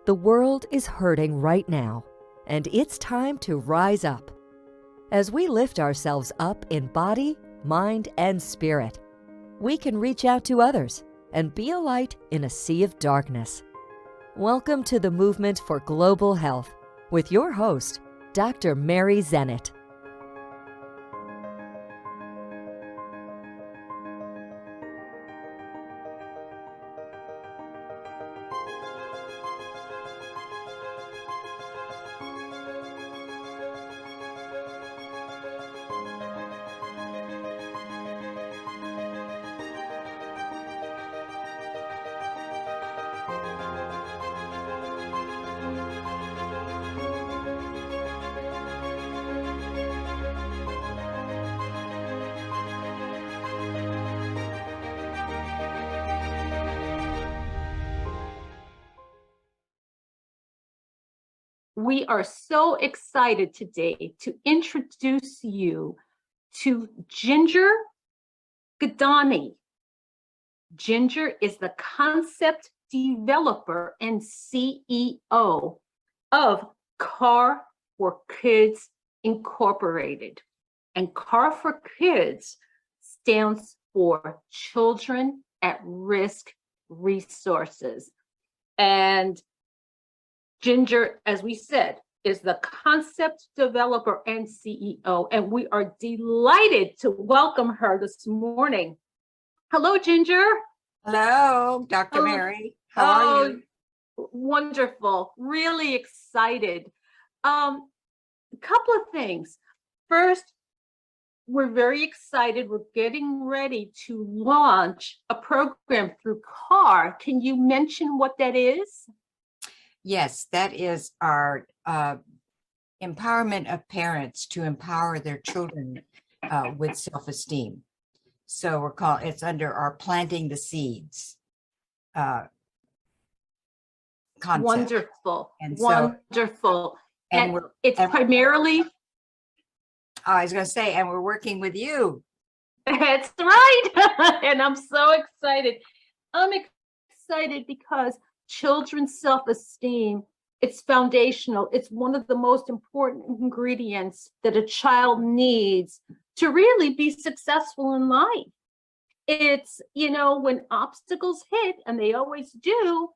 The world is hurting right now, and it's time to rise up. As we lift ourselves up in body, mind, and spirit, we can reach out to others and be a light in a sea of darkness. Welcome to the Movement for Global Health with your host, Dr. Mary Zennett. We are so excited today to introduce you to Ginger Guadagni. Ginger is the concept developer and CEO of Car for Kids Incorporated. And Car for Kids stands for Children at Risk Resources. And Ginger, as we said, is the concept developer and CEO, and we are delighted to welcome her this morning. Hello, Ginger. Hello, Dr. Mary. How are you? Wonderful. Really excited. A couple of things. First, we're very excited. We're getting ready to launch a program through CAR. Can you mention what that is? Yes, that is our empowerment of parents to empower their children with self-esteem. So it's under our Planting the Seeds concept. Wonderful, and wonderful. And it's and primarily. I was going to say, and we're working with you. That's right. And I'm so excited. I'm excited because children's self-esteem, it's foundational. It's one of the most important ingredients that a child needs to really be successful in life. It's, when obstacles hit, and they always do,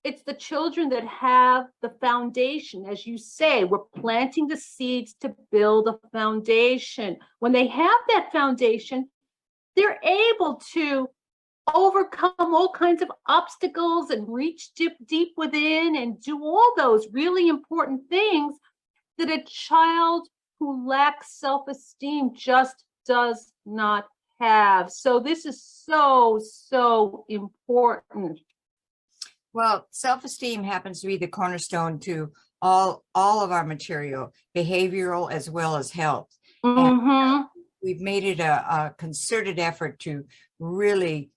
it's the children that have the foundation. As you say, we're planting the seeds to build a foundation. When they have that foundation, they're able to overcome all kinds of obstacles and reach deep within and do all those really important things that a child who lacks self-esteem just does not have. So this is so important. Well, self-esteem happens to be the cornerstone to all of our material, behavioral as well as health. Mm-hmm. And we've made it a concerted effort to really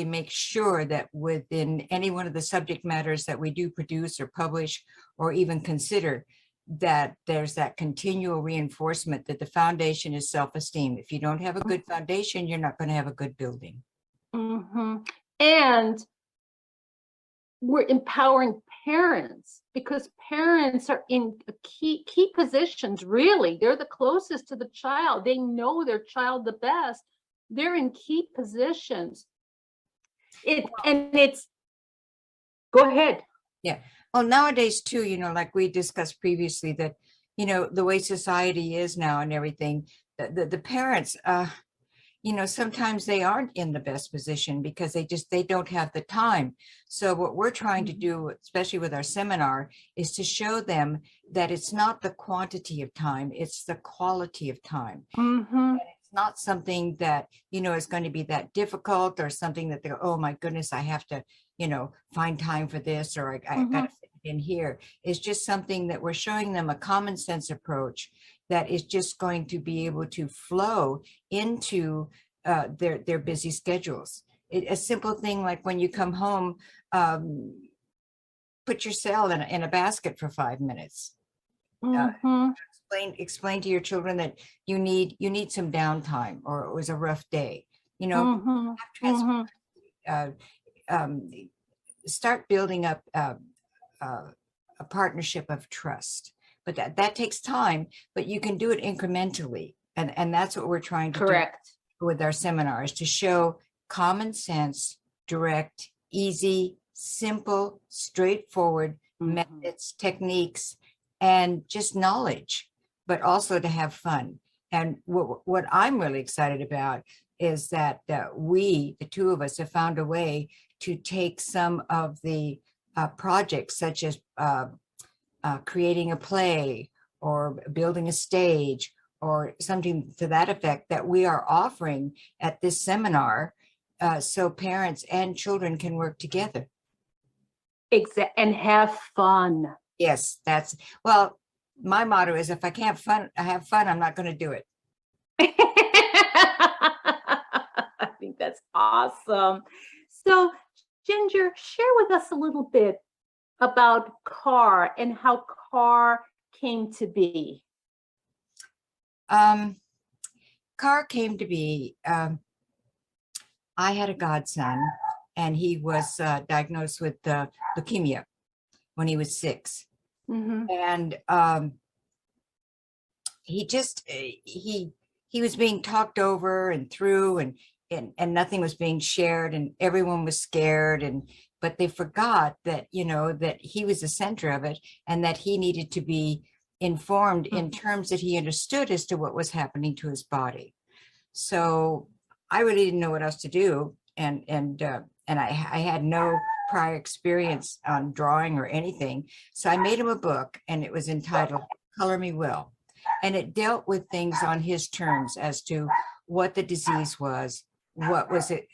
make sure that within any one of the subject matters that we do produce or publish or even consider, that there's that continual reinforcement that the foundation is self-esteem. If you don't have a good foundation, you're not going to have a good building. Mm-hmm. And we're empowering parents because parents are in key positions, really. They're the closest to the child. They know their child the best. They're in key positions. Go ahead. Yeah. Well, nowadays too, like we discussed previously, that, the way society is now and everything, the parents, sometimes they aren't in the best position because they don't have the time. So what we're trying to do, especially with our seminar, is to show them that it's not the quantity of time, it's the quality of time. Mm-hmm. Not something that is going to be that difficult or something that they're, oh my goodness, I have to find time for this, or I gotta fit it in here. It's just something that we're showing them, a common sense approach that is just going to be able to flow into their busy schedules. A simple thing like when you come home, put your cell in a basket for 5 minutes. Explain to your children that you need some downtime, or it was a rough day. Start building up a partnership of trust. But that takes time, but you can do it incrementally. And that's what we're trying to Correct. do with our seminars, to show common sense, direct, easy, simple, straightforward methods, techniques, and just knowledge, but also to have fun. And what I'm really excited about is that we, the two of us, have found a way to take some of the projects, such as creating a play or building a stage or something to that effect, that we are offering at this seminar, so parents and children can work together. And have fun. Yes, well, my motto is, if I can't have fun, I'm not going to do it. I think that's awesome. So, Ginger, share with us a little bit about CAR and how CAR came to be. CAR came to be, I had a godson, and he was diagnosed with leukemia when he was 6. And he just, he was being talked over and through, and nothing was being shared, and everyone was scared, but they forgot that, that he was the center of it, and that he needed to be informed in terms that he understood as to what was happening to his body. So I really didn't know what else to do. And I had no prior experience on drawing or anything. So I made him a book, and it was entitled Color Me Well. And it dealt with things on his terms as to what the disease was, what was it,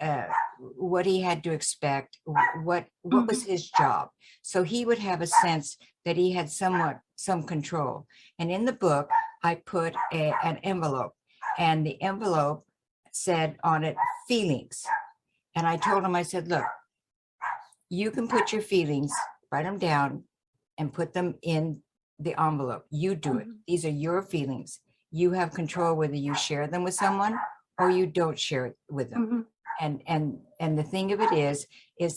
what he had to expect, what was his job. So he would have a sense that he had some control. And in the book, I put an envelope, and the envelope said on it, feelings. And I told him, I said, look, you can put your feelings, write them down, and put them in the envelope. You do it. These are your feelings. You have control whether you share them with someone or you don't share it with them. And the thing of it is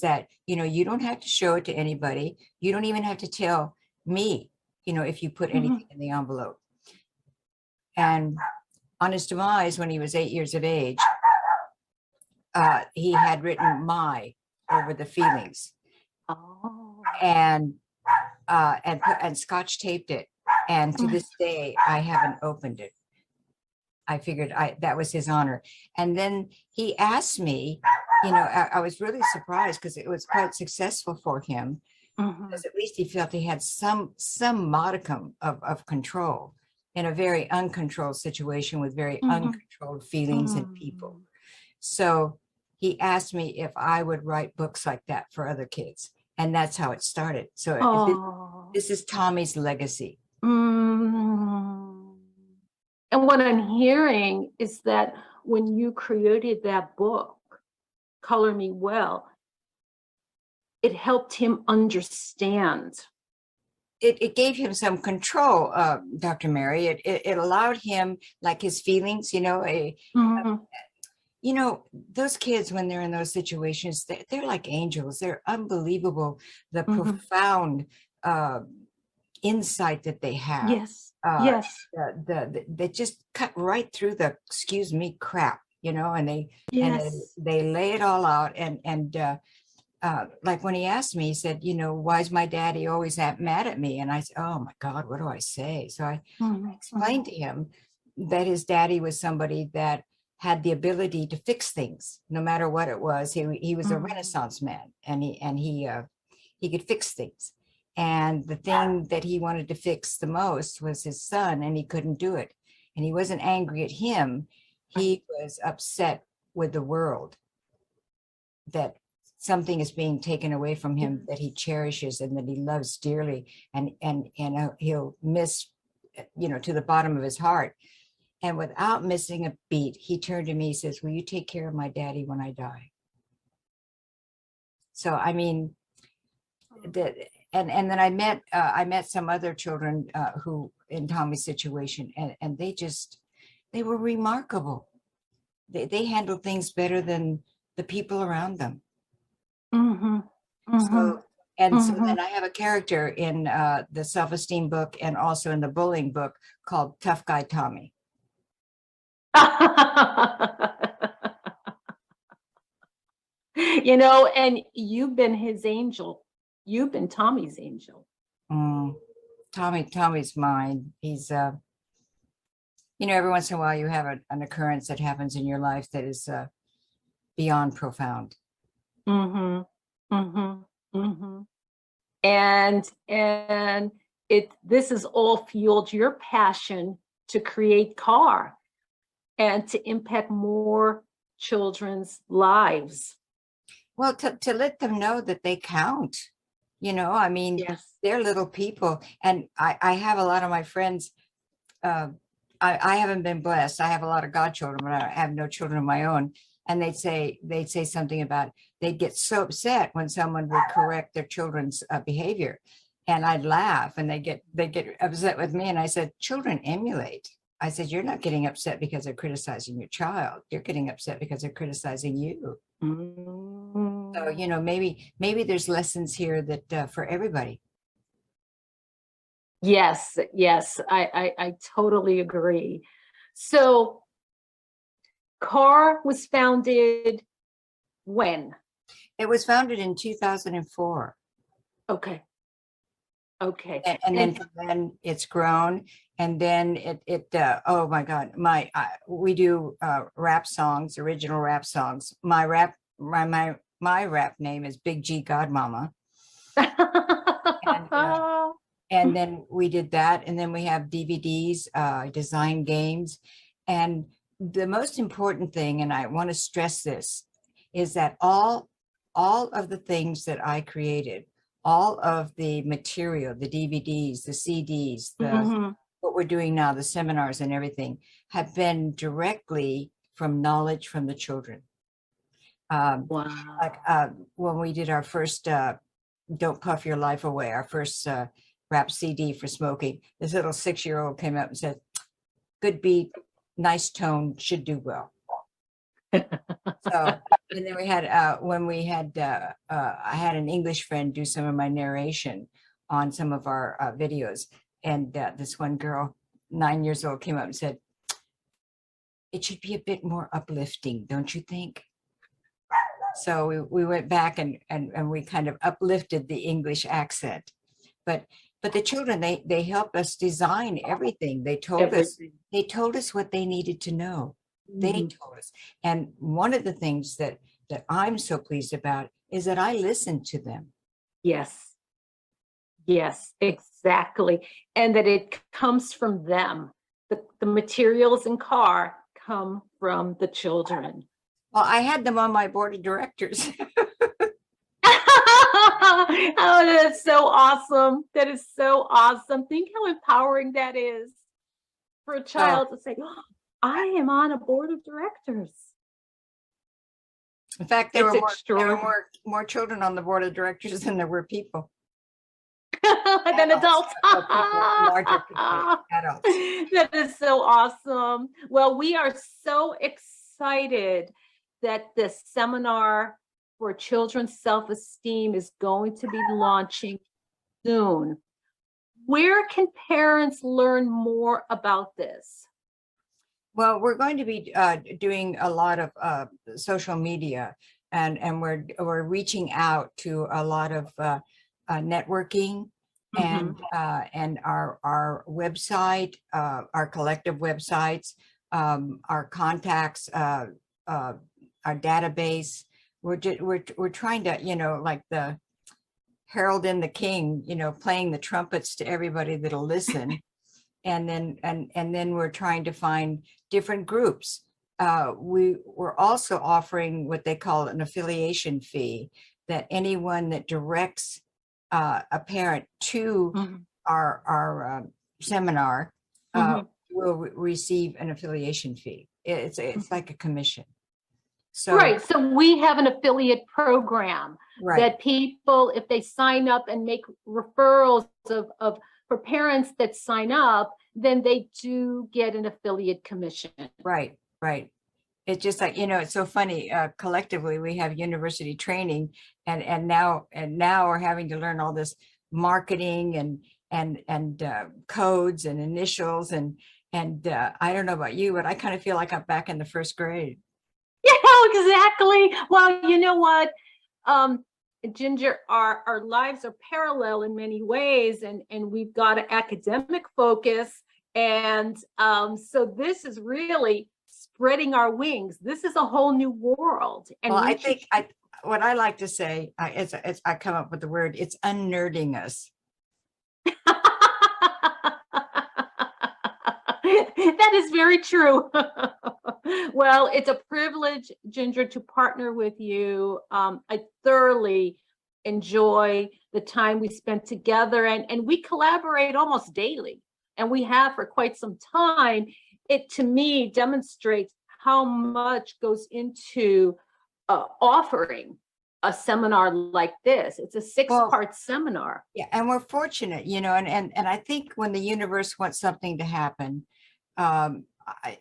that, you don't have to show it to anybody. You don't even have to tell me, if you put anything in the envelope. And on his demise, when he was 8 years of age, he had written "my" over the feelings, and Scotch taped it. And to this day, I haven't opened it. I figured that was his honor. And then he asked me, I was really surprised, because it was quite successful for him, because at least he felt he had some modicum of control in a very uncontrolled situation with very uncontrolled feelings and people. So he asked me if I would write books like that for other kids. And that's how it started. So this is Tommy's legacy. And what I'm hearing is that when you created that book, Color Me Well, it helped him understand. It gave him some control, Dr. Mary. It allowed him, like his feelings, those kids, when they're in those situations, they're like angels. They're unbelievable, the profound insight that they have. Yes. Yes. They just cut right through the, excuse me, crap, and they lay it all out. And like when he asked me, he said, why is my daddy always mad at me? And I said, oh my God, what do I say? So I explained to him that his daddy was somebody that had the ability to fix things, no matter what it was. He was a Renaissance man, and he could fix things. And the thing that he wanted to fix the most was his son, and he couldn't do it. And he wasn't angry at him. He was upset with the world that something is being taken away from him that he cherishes and that he loves dearly. And he'll miss, to the bottom of his heart. And without missing a beat, he turned to me, he says, will you take care of my daddy when I die? So, I mean, and then I met some other children who in Tommy's situation, and they were remarkable. They handled things better than the people around them. So, And so Mhm. then I have a character in the self-esteem book and also in the bullying book called Tough Guy Tommy. You know, and you've been his angel. You've been Tommy's angel. Mm, Tommy's mine. He's every once in a while you have an occurrence that happens in your life that is beyond profound. Mm-hmm. Mm-hmm. Mm-hmm. And this has all fueled your passion to create CAR and to impact more children's lives. Well, to let them know that they count, I mean, Yes. they're little people. And I have a lot of my friends, I haven't been blessed. I have a lot of godchildren, but I have no children of my own. And they'd say something about they'd get so upset when someone would correct their children's behavior. And I'd laugh and they get upset with me. And I said, children emulate. I said, you're not getting upset because they're criticizing your child. You're getting upset because they're criticizing you. Mm. So, maybe there's lessons here that for everybody. Yes, yes, I totally agree. So CAR was founded when? It was founded in 2004. Okay. Okay. And then from then it's grown. And then oh my God, we do rap songs, original rap songs. My rap name is Big G Godmama. And then we did that. And then we have DVDs, design games. And the most important thing, and I want to stress this, is that all of the things that I created, all of the material, the DVDs, the CDs, what we're doing now, the seminars and everything, have been directly from knowledge from the children. Wow. Like when we did our first Don't Puff Your Life Away, our first rap CD for smoking, this little 6-year-old came up and said, good beat, nice tone, should do well. So, and then we had I had an English friend do some of my narration on some of our videos, and this one girl, 9 years old, came up and said, it should be a bit more uplifting, don't you think? So we went back and we kind of uplifted the English accent, but the children, they helped us design everything. They told us what they needed to know. They told us. And one of the things that I'm so pleased about is that I listened to them. Yes. Yes, exactly. And that it comes from them. The materials in CAR come from the children. Well, I had them on my board of directors. Oh, that is so awesome. That is so awesome. Think how empowering that is for a child to say, oh, I am on a board of directors. In fact, there were more children on the board of directors than there were people. Than adults. Larger people, adults. That is so awesome. Well, we are so excited that the seminar for children's self-esteem is going to be launching soon. Where can parents learn more about this? Well, we're going to be doing a lot of social media, and we're reaching out to a lot of networking, and our website, our collective websites, our contacts, our database. We're trying to, like the herald and the king, playing the trumpets to everybody that'll listen. And then we're trying to find different groups. We're also offering what they call an affiliation fee, that anyone that directs a parent to our seminar will receive an affiliation fee. It's like a commission. So, right. So we have an affiliate program that people, if they sign up and make referrals for parents that sign up, then they do get an affiliate commission. Right. it's just like, it's so funny. Collectively, we have university training, and now we're having to learn all this marketing and codes and initials and I don't know about you, but I kind of feel like I'm back in the first grade. Yeah, exactly. Well, you know what, Ginger, our lives are parallel in many ways, and we've got an academic focus, and so this is really spreading our wings. This is a whole new world, and Well, I think what I like to say, I come up with the word, it's unnerding us. That is very true. Well, it's a privilege, Ginger, to partner with you. I thoroughly enjoy the time we spent together, and we collaborate almost daily, and we have for quite some time. It, to me, demonstrates how much goes into offering a seminar like this. It's a six-part seminar. Yeah, and we're fortunate, and I think when the universe wants something to happen,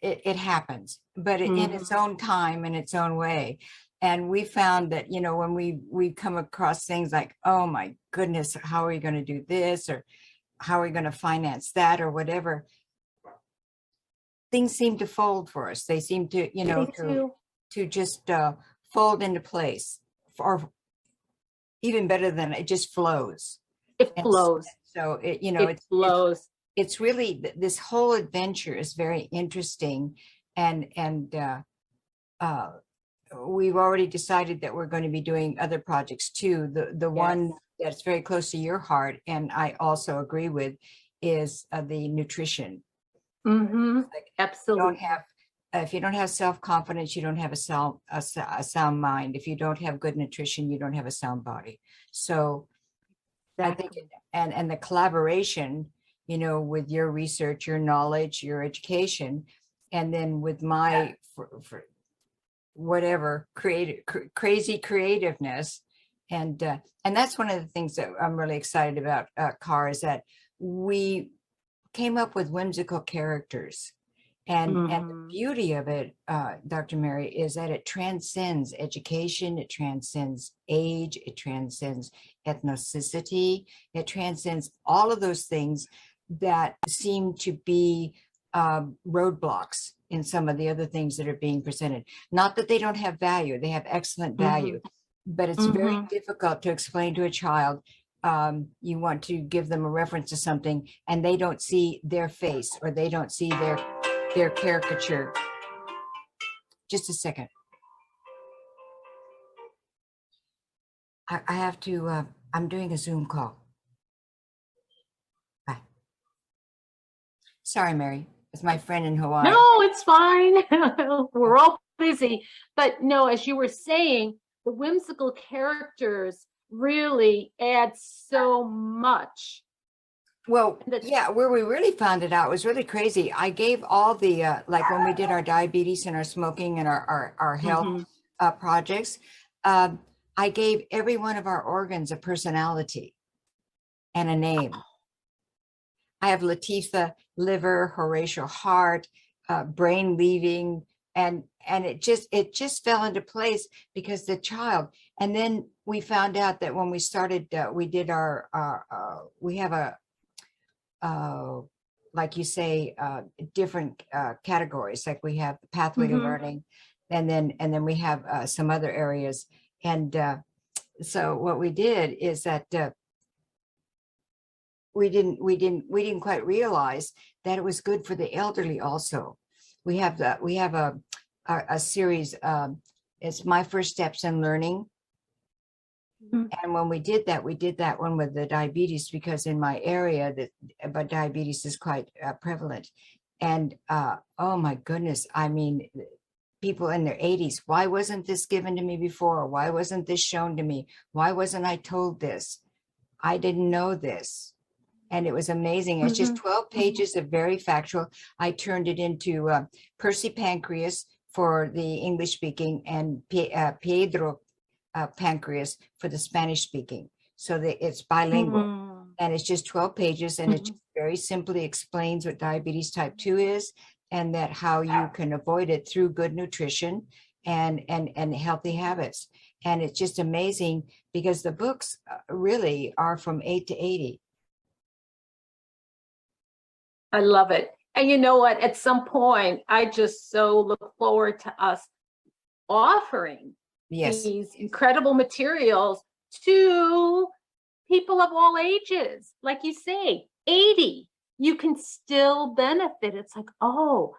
it happens, but in its own time, in its own way. And we found that, when we come across things like, oh my goodness, how are we going to do this, or how are we going to finance that, or whatever, things seem to fold for us. They seem to, to just fold into place, or even better than it just flows. It flows. So it flows. It's really, this whole adventure is very interesting, and we've already decided that we're going to be doing other projects too. The one that's very close to your heart, and I also agree with, is the nutrition. Like, absolutely. If you don't have self-confidence, you don't have a sound mind. If you don't have good nutrition, you don't have a sound body. So exactly. I think, and the collaboration, with your research, your knowledge, your education, and then with my for whatever crazy creativeness, and that's one of the things that I'm really excited about, Car, is that we came up with whimsical characters. And the beauty of it, Dr. Mary, is that it transcends education, it transcends age, it transcends ethnicity, it transcends all of those things that seem to be roadblocks in some of the other things that are being presented. Not that they don't have value, they have excellent value, but it's very difficult to explain to a child. You want to give them a reference to something, and they don't see their face, or they don't see their caricature. Just a second. I have to, I'm doing a Zoom call. Bye. Sorry, Mary. It's my friend in Hawaii. No, it's fine. We're all busy. But no, as you were saying, the whimsical characters really add so much. Well, yeah, where we really found it out was really crazy. I gave all the, like when we did our diabetes and our smoking and our health projects, I gave every one of our organs a personality and a name. I have Latifa, liver, Horatio, heart, brain leaving, and it just fell into place because the child. And then we found out that when we started, we did we have a, like you say, different categories. Like we have pathway to learning, and then we have some other areas. And so what we did is that we didn't quite realize that it was good for the elderly also. We have a series. It's My First Steps in Learning. And when we did that one with the diabetes, because in my area but diabetes is quite prevalent. And oh my goodness, I mean, people in their 80s, why wasn't this given to me before? Why wasn't this shown to me? Why wasn't I told this? I didn't know this. And it was amazing. It's just 12 pages of very factual. I turned it into Percy Pancreas for the English speaking, and Pedro Pancreas for the Spanish speaking. So that it's bilingual, and it's just 12 pages, and it just very simply explains what diabetes type 2 is, and that how you can avoid it through good nutrition and healthy habits. And it's just amazing because the books really are from 8 to 80. I love it. And you know what? At some point, I just so look forward to us offering Yes, these incredible materials to people of all ages. Like you say, 80, you can still benefit. It's like, oh,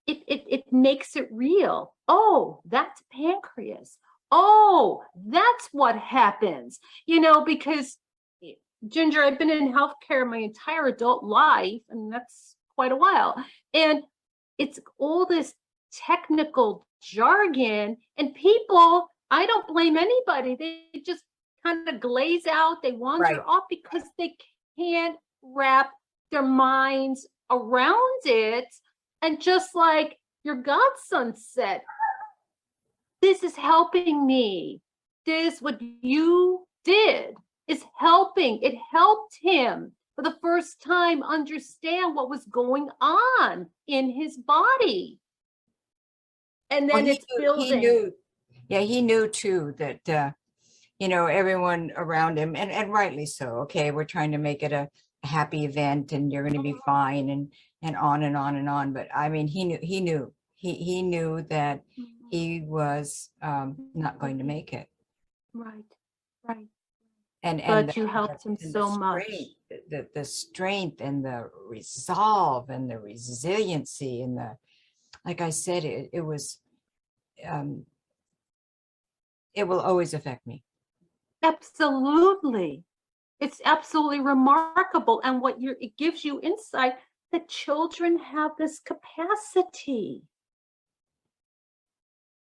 it makes it real. Oh, that's pancreas. Oh, that's what happens. Because Ginger, I've been in healthcare my entire adult life, and that's quite a while. And it's all this technical jargon, and people, I don't blame anybody. They just kind of glaze out, they wander right. off because they can't wrap their minds around it. And just like your godson said, this is helping me. This, what you did, is helping. It helped him for the first time understand what was going on in his body. And then it's building. He knew too that, everyone around him, and rightly so. Okay, we're trying to make it a happy event and you're going to be fine and on and on and on. But I mean, he knew that he was not going to make it. Right, right. And you helped him so much. The strength and the resolve and the resiliency and like I said, it was, it will always affect me. Absolutely. It's absolutely remarkable. And it gives you insight that children have this capacity.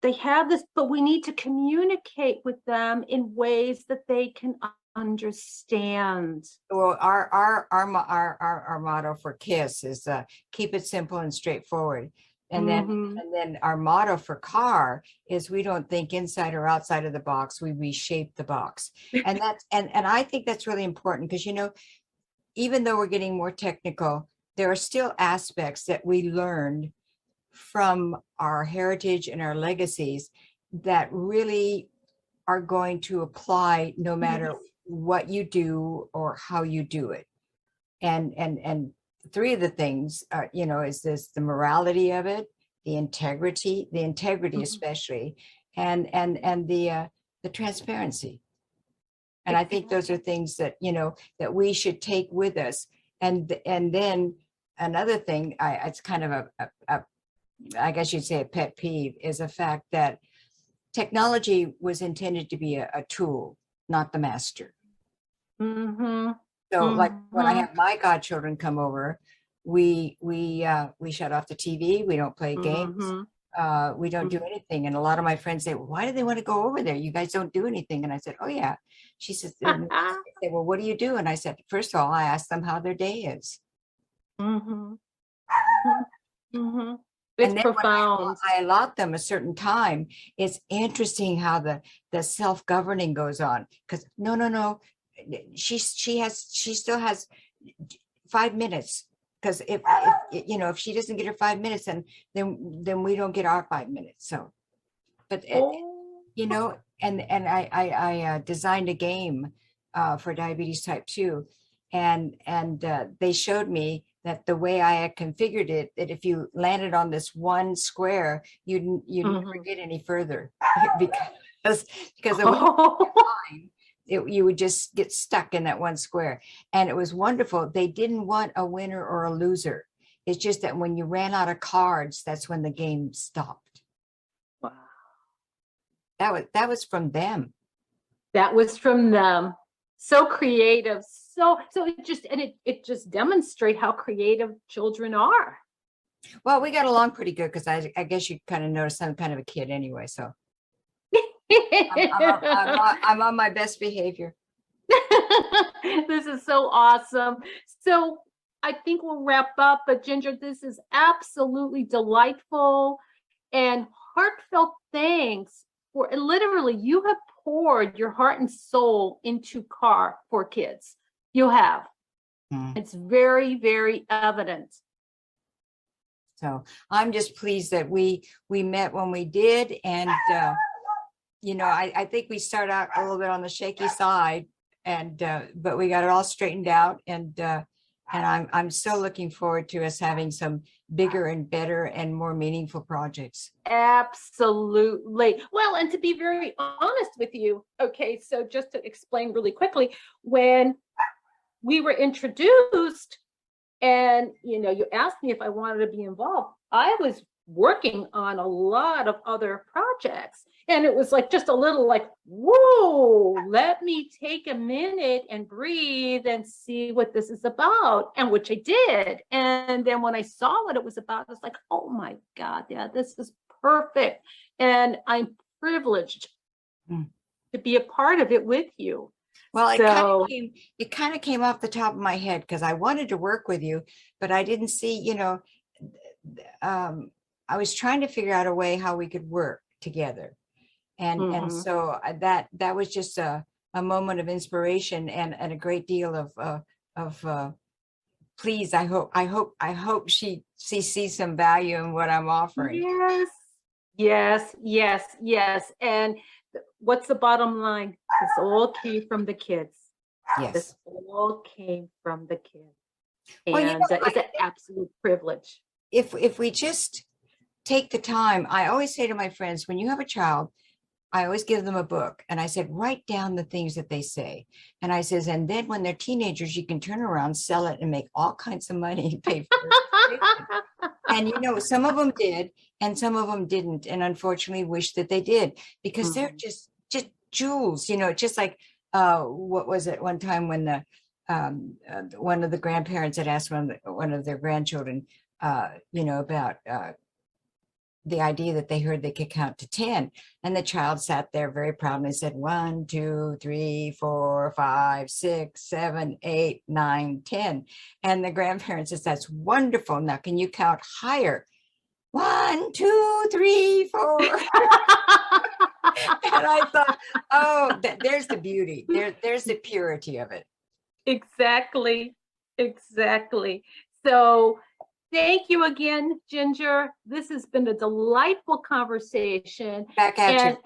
They have this, but we need to communicate with them in ways that they can understand. Well, our motto for KISS is keep it simple and straightforward. And then our motto for CAR is we don't think inside or outside of the box, we reshape the box. And that's and I think that's really important because even though we're getting more technical, there are still aspects that we learned from our heritage and our legacies that really are going to apply no matter what you do or how you do it. And three of the things are, is the morality of it, the integrity especially, and the transparency. And I think those are things that, that we should take with us. And then another thing, it's kind of I guess you'd say a pet peeve, is the fact that technology was intended to be a tool, not the master. So like when I have my godchildren come over, we shut off the TV. We don't play games. We don't do anything. And a lot of my friends say, well, why do they want to go over there? You guys don't do anything. And I said, oh yeah. She says, they say, well, what do you do? And I said, first of all, I asked them how their day is. It's profound. I allot them a certain time. It's interesting how the self-governing goes on. Because no. She still has 5 minutes. Because if she doesn't get her 5 minutes, then we don't get our 5 minutes. So, but and I designed a game for diabetes type 2, and they showed me that the way I had configured it, that if you landed on this one square, you'd never get any further because you would just get stuck in that one square. And it was wonderful. They didn't want a winner or a loser. It's just that when you ran out of cards, that's when the game stopped. Wow. That was from them. That was from them. So creative. So it just demonstrates how creative children are. Well, we got along pretty good because I guess you kind of noticed I'm kind of a kid anyway. So I'm on my best behavior. This is so awesome. So I think we'll wrap up, but Ginger, this is absolutely delightful and heartfelt thanks for literally you have poured your heart and soul into CAR for Kids. You have. It's very, very evident. So I'm just pleased that we met when we did. And, I think we started out a little bit on the shaky side, and but we got it all straightened out. And I'm so looking forward to us having some bigger and better and more meaningful projects. Absolutely. Well, and to be very honest with you, okay, so just to explain really quickly, when we were introduced and, you asked me if I wanted to be involved, I was working on a lot of other projects. And it was like just a little like, whoa, let me take a minute and breathe and see what this is about. And which I did. And then when I saw what it was about, I was like, oh my God, yeah, this is perfect. And I'm privileged to be a part of it with you. Well, it kind of came off the top of my head because I wanted to work with you, but I didn't see, I was trying to figure out a way how we could work together. And so that was just a moment of inspiration and a great deal of please, I hope she sees some value in what I'm offering. Yes. And what's the bottom line? This all came from the kids. Yes. This all came from the kids. And Well, it's an absolute privilege. If we just take the time, I always say to my friends, when you have a child, I always give them a book, and I said, write down the things that they say. And I says, and then when they're teenagers, you can turn around, sell it, and make all kinds of money and pay for it. And some of them did, and some of them didn't, and unfortunately wish that they did, because they're just jewels, just like what was it one time when the one of the grandparents had asked one of their grandchildren, about the idea that they heard they could count to 10, and the child sat there very proud and said 1, 2, 3, 4, 5, 6, 7, 8, 9, 10. And the grandparent says, that's wonderful. Now, can you count higher? 1, 2, 3, 4. And I thought, oh, there's the beauty. There's the purity of it. Exactly. So thank you again, Ginger. This has been a delightful conversation. Back at you.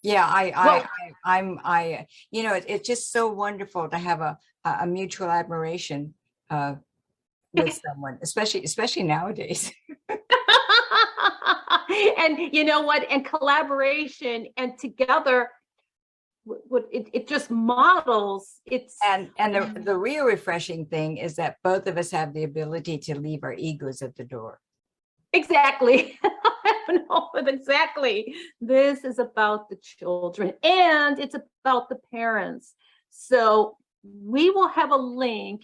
Yeah, it's just so wonderful to have a mutual admiration with someone, especially nowadays. And you know what? And collaboration and together, it just models. And the real refreshing thing is that both of us have the ability to leave our egos at the door. Exactly. No, but exactly. This is about the children and it's about the parents. So we will have a link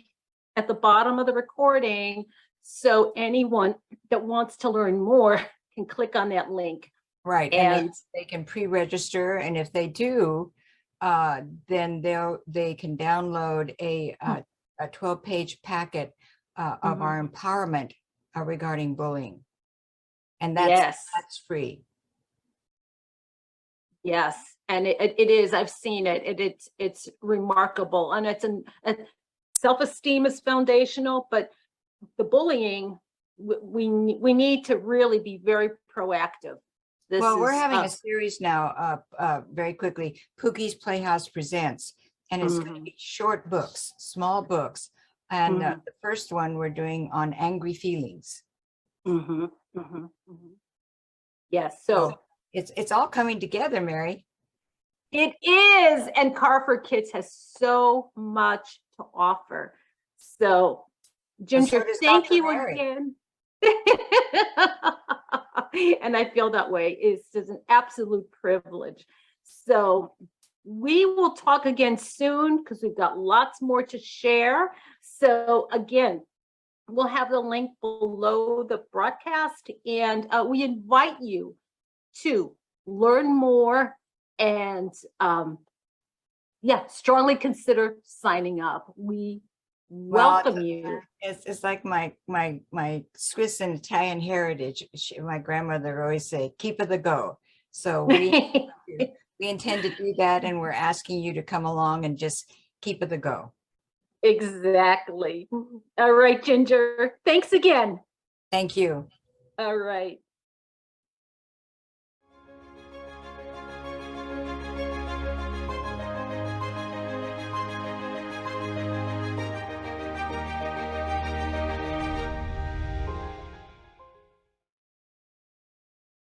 at the bottom of the recording, so anyone that wants to learn more can click on that link. Right. And they can pre-register. And if they do, then they can download a 12-page packet of our empowerment regarding bullying. And that's free. Yes, and it is. I've seen it. It's remarkable, and self-esteem is foundational. But the bullying, we need to really be very proactive. We're having a series now. Very quickly, Pookie's Playhouse Presents, and it's going to be short books, small books, and the first one we're doing on angry feelings. Yes, so it's all coming together, Mary. It is, and Car for Kids has so much to offer. So, Ginger, thank you again. And I feel that way. It's just an absolute privilege. So we will talk again soon because we've got lots more to share. So again, we'll have the link below the broadcast, and we invite you to learn more and strongly consider signing up. We welcome you. It's like my Swiss and Italian heritage. My grandmother always say, "Keep it the go." So we intend to do that, and we're asking you to come along and just keep it the go. Exactly. All right, Ginger. Thanks again. Thank you. All right.